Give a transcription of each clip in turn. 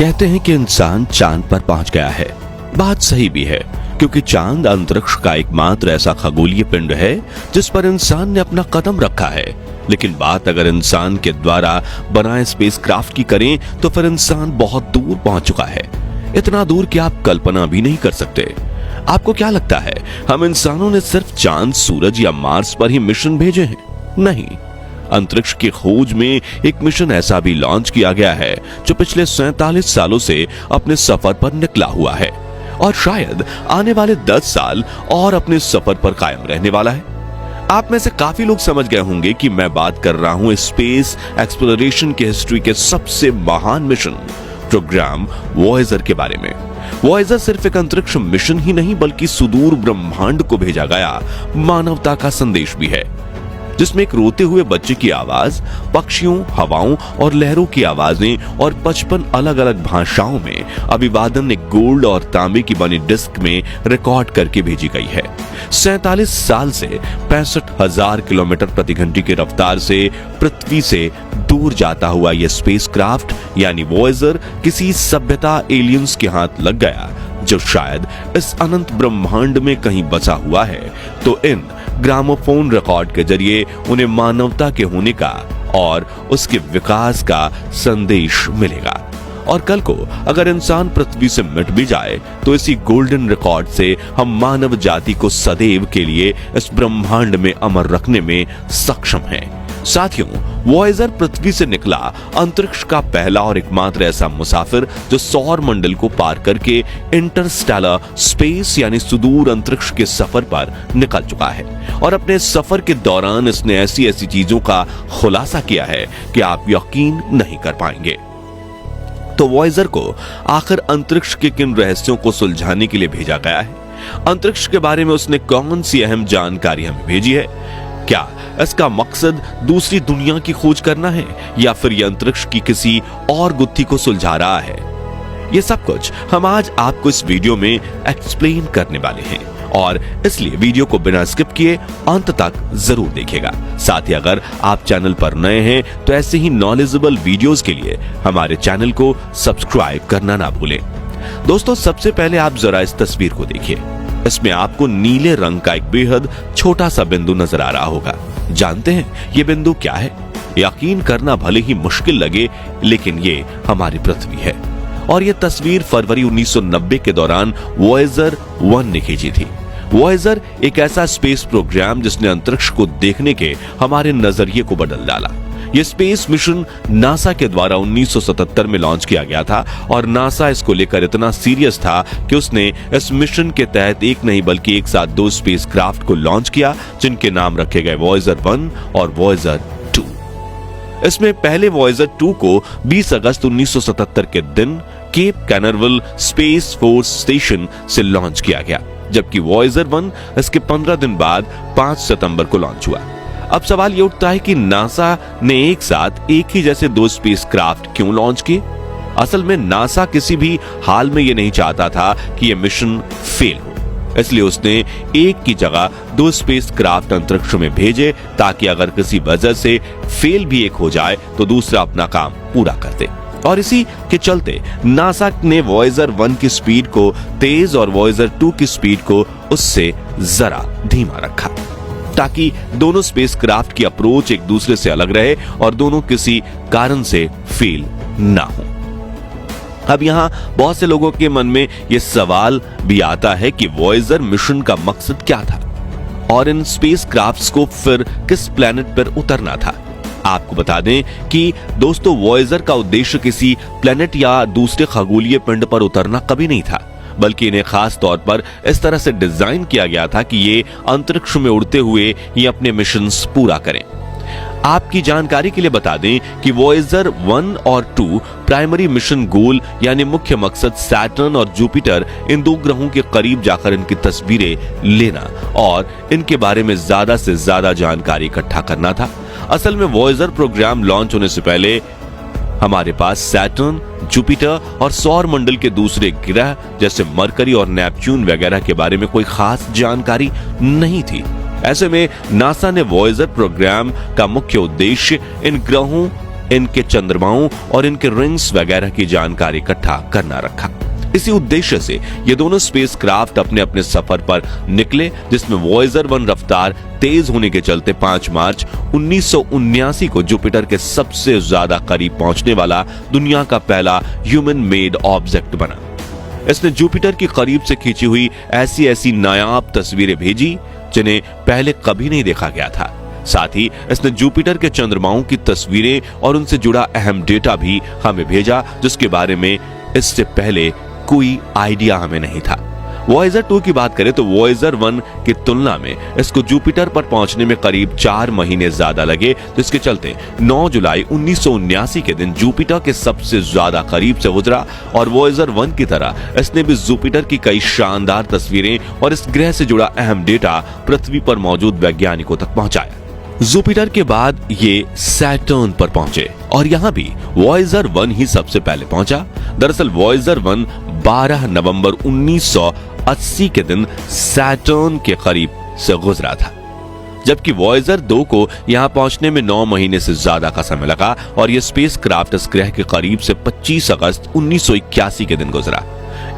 कहते हैं कि इंसान चांद पर पहुंच गया है। बात सही भी है, क्योंकि चांद अंतरिक्ष का एकमात्र ऐसा खगोलीय पिंड है जिस पर इंसान ने अपना कदम रखा है। लेकिन बात अगर इंसान के द्वारा बनाए स्पेसक्राफ्ट की करें तो फिर इंसान बहुत दूर पहुंच चुका है, इतना दूर कि आप कल्पना भी नहीं कर सकते। आपको क्या लगता है, हम इंसानों ने सिर्फ चांद, सूरज या मार्स पर ही मिशन भेजे हैं? नहीं, अंतरिक्ष की खोज में एक मिशन ऐसा भी लॉन्च किया गया है जो पिछले 47 सालों से अपने सफर पर निकला हुआ है और शायद आने वाले 10 साल और अपने सफर पर कायम रहने वाला है। आप में से काफी लोग समझ गए होंगे कि मैं बात कर रहा हूं स्पेस एक्सप्लोरेशन की हिस्ट्री के सबसे महान मिशन प्रोग्राम वॉयेजर के बारे में। वॉयेजर सिर्फ एक अंतरिक्ष मिशन ही नहीं बल्कि सुदूर ब्रह्मांड को भेजा गया मानवता का संदेश भी है, जिसमें एक रोते हुए बच्चे की आवाज, पक्षियों, हवाओं और लहरों की आवाजें और 55 अलग अलग भाषाओं में अभिवादन एक गोल्ड और तांबे की बनी डिस्क में रिकॉर्ड करके भेजी गई है। 47 साल से 65,000 किलोमीटर प्रति घंटे की रफ्तार से पृथ्वी से दूर जाता हुआ यह स्पेसक्राफ्ट यानी वॉयेजर किसी सभ्यता एलियंस के हाथ लग गया जो शायद इस अनंत ब्रह्मांड में कहीं बसा हुआ है, तो इन ग्रामोफोन रिकॉर्ड के जरिए उन्हें मानवता के होने का और उसके विकास का संदेश मिलेगा। और कल को अगर इंसान पृथ्वी से मिट भी जाए तो इसी गोल्डन रिकॉर्ड से हम मानव जाति को सदैव के लिए इस ब्रह्मांड में अमर रखने में सक्षम हैं। साथियों, वॉयेजर पृथ्वी से निकला अंतरिक्ष का पहला और एकमात्र ऐसा मुसाफिर जो सौर मंडल को पार करके इंटरस्टेलर स्पेस यानी सुदूर अंतरिक्ष के सफर पर निकल चुका है और अपने सफर के दौरान इसने ऐसी ऐसी चीजों का खुलासा किया है कि आप यकीन नहीं कर पाएंगे। तो वॉयेजर को आखिर अंतरिक्ष के किन रहस्यों को सुलझाने के लिए भेजा गया है? अंतरिक्ष के बारे में उसने कौन सी अहम जानकारी हमें भेजी है? क्या इसका मकसद दूसरी दुनिया की खोज करना है या फिर यह अंतरिक्ष की किसी और गुत्थी को सुलझा रहा है? ये सब कुछ हम आज आपको इस वीडियो में एक्सप्लेन करने वाले हैं और इसलिए वीडियो को बिना स्किप किए अंत तक जरूर देखिएगा। साथ ही अगर आप चैनल पर नए हैं तो ऐसे ही नॉलेजेबल वीडियोस के लिए हमारे चैनल को सब्सक्राइब करना ना भूलें। दोस्तों, सबसे पहले आप जरा इस तस्वीर को देखिए। इसमें आपको नीले रंग का एक बेहद छोटा सा बिंदु नजर आ रहा होगा। जानते हैं ये बिंदु क्या है? यकीन करना भले ही मुश्किल लगे, लेकिन ये हमारी पृथ्वी है और ये तस्वीर फरवरी 1990 के दौरान वॉयेजर 1 ने खींची थी। वॉयेजर एक ऐसा स्पेस प्रोग्राम जिसने अंतरिक्ष को देखने के हमारे नजरिए को बदल डाला। यह स्पेस मिशन नासा के द्वारा 1977 में लॉन्च किया गया था और नासा इसको लेकर इतना सीरियस था कि उसने इस मिशन के तहत एक नहीं बल्कि एक साथ 2 स्पेसक्राफ्ट को लॉन्च किया, जिनके नाम रखे गए वॉयेजर 1 और वॉयेजर 2। इसमें पहले वॉयेजर 2 को 20 अगस्त 1977 के दिन केप कैनरवल स्पेस फोर्स स्टेशन से लॉन्च किया गया, जबकि वॉयेजर 1 इसके 15 दिन बाद 5 सितंबर को लॉन्च हुआ। अब सवाल ये उठता है कि नासा ने एक साथ एक ही जैसे 2 स्पेसक्राफ्ट क्यों लॉन्च किए? असल में नासा किसी भी हाल में ये नहीं चाहता था कि यह मिशन फेल हो, इसलिए उसने एक की जगह 2 स्पेसक्राफ्ट अंतरिक्ष में भेजे ताकि अगर किसी वजह से फेल भी एक हो जाए तो दूसरा अपना काम पूरा कर दे। और इसी के चलते नासा ने वॉयेजर 1 की स्पीड को तेज और वॉयेजर 2 की स्पीड को उससे जरा धीमा रखा ताकि दोनों स्पेसक्राफ्ट की अप्रोच एक दूसरे से अलग रहे और दोनों किसी कारण से फेल ना हो। अब यहां बहुत से लोगों के मन में यह सवाल भी आता है कि वॉयेजर मिशन का मकसद क्या था और इन स्पेसक्राफ्ट्स को फिर किस प्लेनेट पर उतरना था। आपको बता दें कि दोस्तों, वॉयेजर का उद्देश्य किसी प्लेनेट या दूसरे खगोलीय पिंड पर उतरना कभी नहीं था, बल्कि इन्हें खास तौर पर इस तरह से डिजाइन किया गया था कि ये अंतरिक्ष में उड़ते हुए ये अपने मिशंस पूरा करें। आपकी जानकारी के लिए बता दें कि वॉयेजर 1 और 2 प्राइमरी मिशन गोल यानी मुख्य मकसद सैटर्न और जुपिटर इन 2 ग्रहों के करीब जाकर इनकी तस्वीरें लेना और इनके बारे में ज्यादा से ज्यादा जानकारी इकट्ठा करना था। असल में वॉयेजर प्रोग्राम लॉन्च होने से पहले हमारे पास सैटर्न, जुपिटर और सौर मंडल के दूसरे ग्रह जैसे मरकरी और नेपच्यून वगैरह के बारे में कोई खास जानकारी नहीं थी। ऐसे में नासा ने वॉयेजर प्रोग्राम का मुख्य उद्देश्य इन ग्रहों इनके चंद्रमाओं और इनके रिंग्स वगैरह की जानकारी इकट्ठा करना रखा। इसी उद्देश्य से ये दोनों स्पेसक्राफ्ट अपने अपने सफर पर निकले, जिसमें वॉयेजर 1 रफ्तार तेज होने के चलते 5 मार्च 1979 को जुपिटर के सबसे ज्यादा करीब पहुंचने वाला दुनिया का पहला ह्यूमन मेड ऑब्जेक्ट बना। इसने जुपिटर की करीब से खींची हुई ऐसी ऐसी नायाब तस्वीरें भेजी जिन्हें पहले कभी नहीं देखा गया था। साथ ही इसने जुपिटर के चंद्रमाओं की तस्वीरें और उनसे जुड़ा अहम डेटा भी हमें भेजा, जिसके बारे में इससे पहले कोई आइडिया हमें नहीं था। वॉयेजर 2 की बात करें तो वॉयेजर 1 की तुलना में इसको जुपिटर पर पहुंचने में करीब 4 महीने ज्यादा लगे, जिसके चलते 9 जुलाई 1979 के दिन जुपिटर के सबसे ज्यादा करीब से गुजरा और वॉयेजर 1 की तरह इसने भी जुपिटर की कई शानदार तस्वीरें और इस ग्रह से जुड़ा अहम डेटा पृथ्वी पर मौजूद वैज्ञानिकों तक पहुंचाया। जुपिटर के बाद ये सैटर्न पर पहुंचे और यहां भी वॉयेजर 1 ही सबसे पहले पहुंचा। दरअसल वॉयेजर 1 12 नवंबर 1980 के दिन सैटर्न के करीब से गुजरा था, जबकि वॉयेजर 2 को यहां पहुंचने में 9 महीने से ज्यादा का समय लगा और यह स्पेसक्राफ्ट इस ग्रह के करीब से 25 अगस्त 1981 के दिन गुजरा।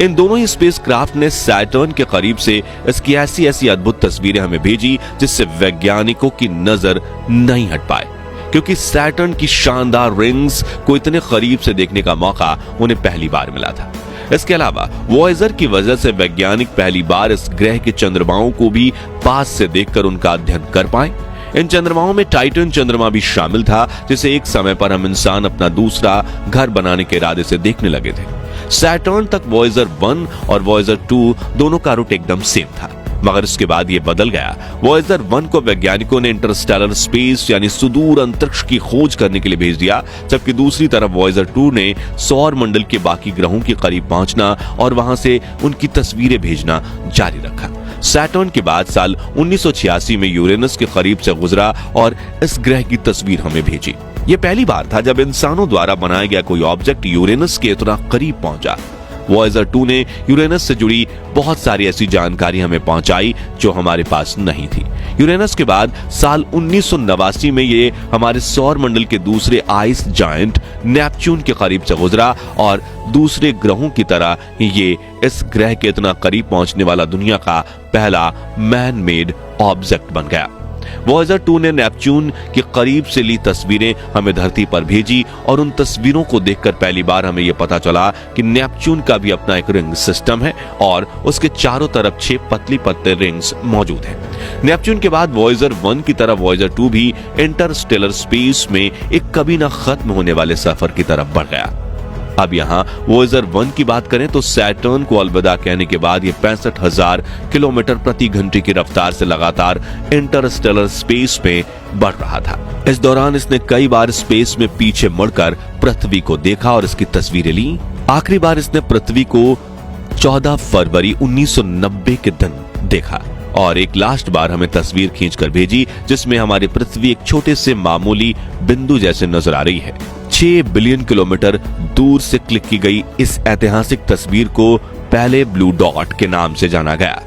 इन दोनों ही स्पेसक्राफ्ट ने सैटर्न के करीब से इसकी ऐसी ऐसी अद्भुत तस्वीरें हमें भेजी जिससे वैज्ञानिकों की नजर नहीं हट पाए, क्योंकि सैटर्न की शानदार रिंग्स को इतने करीब से देखने का मौका उन्हें पहली बार मिला था। इसके अलावा वॉयेजर की वजह से वैज्ञानिक पहली बार इस ग्रह के चंद्रमाओं को भी पास से देखकर उनका अध्ययन कर पाए। इन चंद्रमाओं में टाइटन चंद्रमा भी शामिल था, जिसे एक समय पर हम इंसान अपना दूसरा घर बनाने के इरादे से देखने लगे थे। सैटर्न तक वॉयेजर 1 और वॉयेजर 2 दोनों का रूट एकदम सेम था, मगर इसके बाद यह बदल गया। वॉयेजर 1 को वैज्ञानिकों ने इंटरस्टेलर स्पेस यानी सुदूर अंतरिक्ष की खोज करने के लिए भेज दिया, जबकि दूसरी तरफ वॉयेजर 2 ने सौर मंडल के बाकी ग्रहों के करीब पहुंचना और वहां से उनकी तस्वीरें भेजना जारी रखा। सैटर्न के बाद साल 1986 में यूरेनस के करीब से गुजरा और इस ग्रह की तस्वीर हमें भेजी। यह पहली बार था जब इंसानों द्वारा बनाया गया कोई ऑब्जेक्ट यूरेनस के इतना करीब पहुंचा। वॉयेजर 2 ने यूरेनस से जुड़ी बहुत सारी ऐसी जानकारी हमें पहुंचाई जो हमारे पास नहीं थी। यूरेनस के बाद साल 1989 में ये हमारे सौर मंडल के दूसरे आइस जायंट नेपच्यून के करीब से गुजरा और दूसरे ग्रहों की तरह ये इस ग्रह के इतना करीब पहुंचने वाला दुनिया का पहला मैन मेड ऑब्जेक्ट बन गया। वॉयेजर 2 ने नेपच्यून के करीब से ली तस्वीरें हमें धरती पर भेजी और उन तस्वीरों को देखकर पहली बार हमें यह पता चला कि नेपच्यून का भी अपना एक रिंग सिस्टम है और उसके चारों तरफ 6 पतली पतले रिंग्स मौजूद हैं। नेपच्यून के बाद वॉयेजर 1 की तरफ वॉयेजर 2 भी इंटरस्टेलर स्पेस में एक कभी ना खत्म होने वाले सफर की तरफ बढ़ गया। अब यहाँ वॉयेजर 1 की बात करें तो सैटर्न को अलविदा कहने के बाद ये 65,000 किलोमीटर प्रति घंटे की रफ्तार से लगातार इंटरस्टेलर स्पेस में बढ़ रहा था। इस दौरान इसने कई बार स्पेस में पीछे मुड़कर पृथ्वी को देखा और इसकी तस्वीरें ली। आखिरी बार इसने पृथ्वी को 14 फरवरी 1990 के दिन देखा और एक लास्ट बार हमें तस्वीर खींचकर भेजी, जिसमें हमारी पृथ्वी एक छोटे से मामूली बिंदु जैसे नजर आ रही है। 6 बिलियन किलोमीटर दूर से क्लिक की गई इस ऐतिहासिक तस्वीर को पहले ब्लू डॉट के नाम से जाना गया,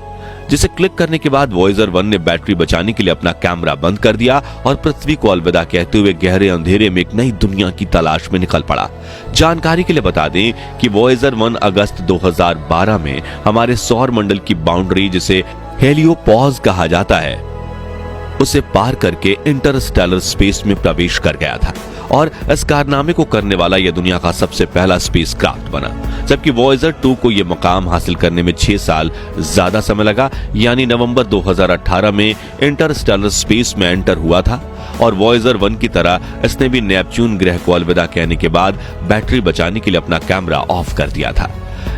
जिसे क्लिक करने के बाद वॉयेजर 1 ने बैटरी बचाने के लिए अपना कैमरा बंद कर दिया और पृथ्वी को अलविदा कहते हुए गहरे अंधेरे में एक नई दुनिया की तलाश में निकल पड़ा। जानकारी के लिए बता दें कि वॉयेजर 1 अगस्त 2012 में हमारे सौर मंडल की बाउंड्री, जिसे हेलियोपॉज कहा जाता है, उसे पार करके इंटरस्टेलर स्पेस में प्रवेश कर गया था और इस कारनामे को करने वाला यह दुनिया का सबसे पहला स्पेसक्राफ्ट बना। जबकि वॉयेजर 2 को यह मुकाम हासिल करने में 6 साल ज्यादा समय लगा, यानी नवंबर 2018 में इंटरस्टेलर स्पेस में एंटर हुआ था और वॉयेजर 1 की तरह इसने भी नेपच्यून ग्रह को अलविदा कहने के बाद बैटरी बचाने के लिए अपना कैमरा ऑफ कर दिया था।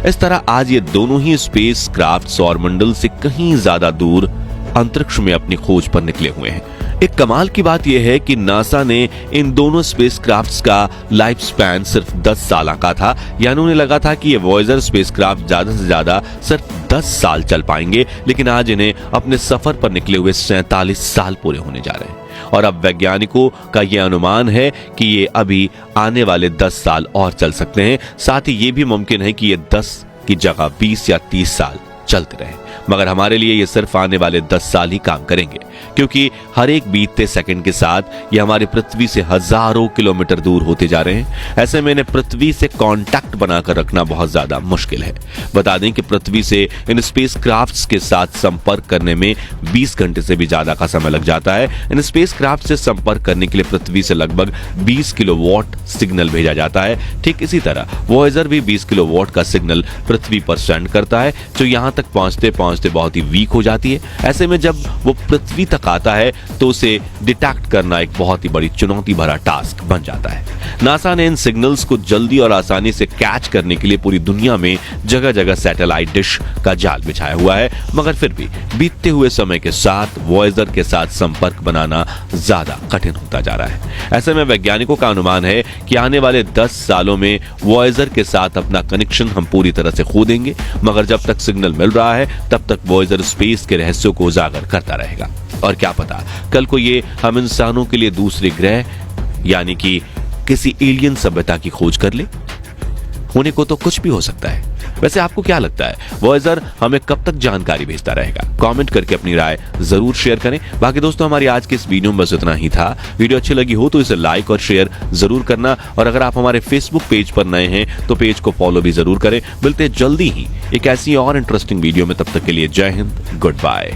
इस तरह आज ये दोनों ही स्पेसक्राफ्ट सौर मंडल से कहीं ज्यादा दूर अंतरिक्ष में अपनी खोज पर निकले हुए हैं। एक कमाल की बात यह है कि नासा ने इन दोनों स्पेसक्राफ्ट्स का लाइफ स्पैन सिर्फ 10 साल का था, यानी उन्हें लगा था कि ये वॉयेजर स्पेसक्राफ्ट ज्यादा से ज्यादा सिर्फ 10 साल चल पाएंगे, लेकिन आज इन्हें अपने सफर पर निकले हुए 47 साल पूरे होने जा रहे हैं और अब वैज्ञानिकों का यह अनुमान है कि ये अभी आने वाले 10 साल और चल सकते हैं। साथ ही ये भी मुमकिन है कि ये 10 की जगह 20 या 30 साल चलते रहे। मगर हमारे लिए ये सिर्फ आने वाले 10 साल ही काम करेंगे, क्योंकि हर एक बीतते सेकंड के साथ ये हमारी पृथ्वी से हजारों किलोमीटर दूर होते जा रहे हैं। ऐसे में इन्हें पृथ्वी से कांटेक्ट बनाकर रखना बहुत ज्यादा मुश्किल है। बता दें कि पृथ्वी से इन स्पेस क्राफ्ट्स के साथ संपर्क करने में 20 घंटे से भी ज्यादा का समय लग जाता है। इन स्पेस क्राफ्ट से संपर्क करने के लिए पृथ्वी से लगभग 20 किलोवाट सिग्नल भेजा जाता है। ठीक इसी तरह वॉयेजर भी 20 किलोवाट का सिग्नल पृथ्वी पर सेंड करता है, जो यहां तक पहुंचते पहुंचते बहुत ही वीक हो जाती है। ऐसे में जब वो पृथ्वी तक आता है तो उसे डिटेक्ट करना एक बहुत ही बड़ी चुनौती भरा टास्क बन जाता है। नासा ने इन सिग्नल्स को जल्दी और आसानी से कैच करने के लिए पूरी दुनिया में जगह जगह सैटेलाइट डिश का जाल बिछाया हुआ है, मगर फिर भी बीतते हुए समय के साथ वॉयेजर के साथ संपर्क बनाना ज्यादा कठिन होता जा रहा है। ऐसे में वैज्ञानिकों का अनुमान है कि आने वाले 10 सालों में वॉयेजर के साथ अपना कनेक्शन हम पूरी तरह से खो देंगे, मगर जब तक सिग्नल मिल रहा है तब तक वॉयेजर स्पेस के रहस्यों को उजागर करता रहेगा। और क्या पता कल को ये हम इंसानों के लिए दूसरे ग्रह यानी कि किसी एलियन सभ्यता की खोज कर ले। होने को तो कुछ भी हो सकता है। वैसे आपको क्या लगता है, वॉयेजर हमें कब तक जानकारी भेजता रहेगा? कमेंट करके अपनी राय जरूर शेयर करें। बाकी दोस्तों, हमारी आज की इस वीडियो में बस इतना ही था। वीडियो अच्छी लगी हो तो इसे लाइक और शेयर जरूर करना, और अगर आप हमारे फेसबुक पेज पर नए हैं तो पेज को फॉलो भी जरूर करें। मिलते हैं जल्दी ही एक ऐसी और इंटरेस्टिंग वीडियो में, तब तक के लिए जय हिंद, गुड बाय।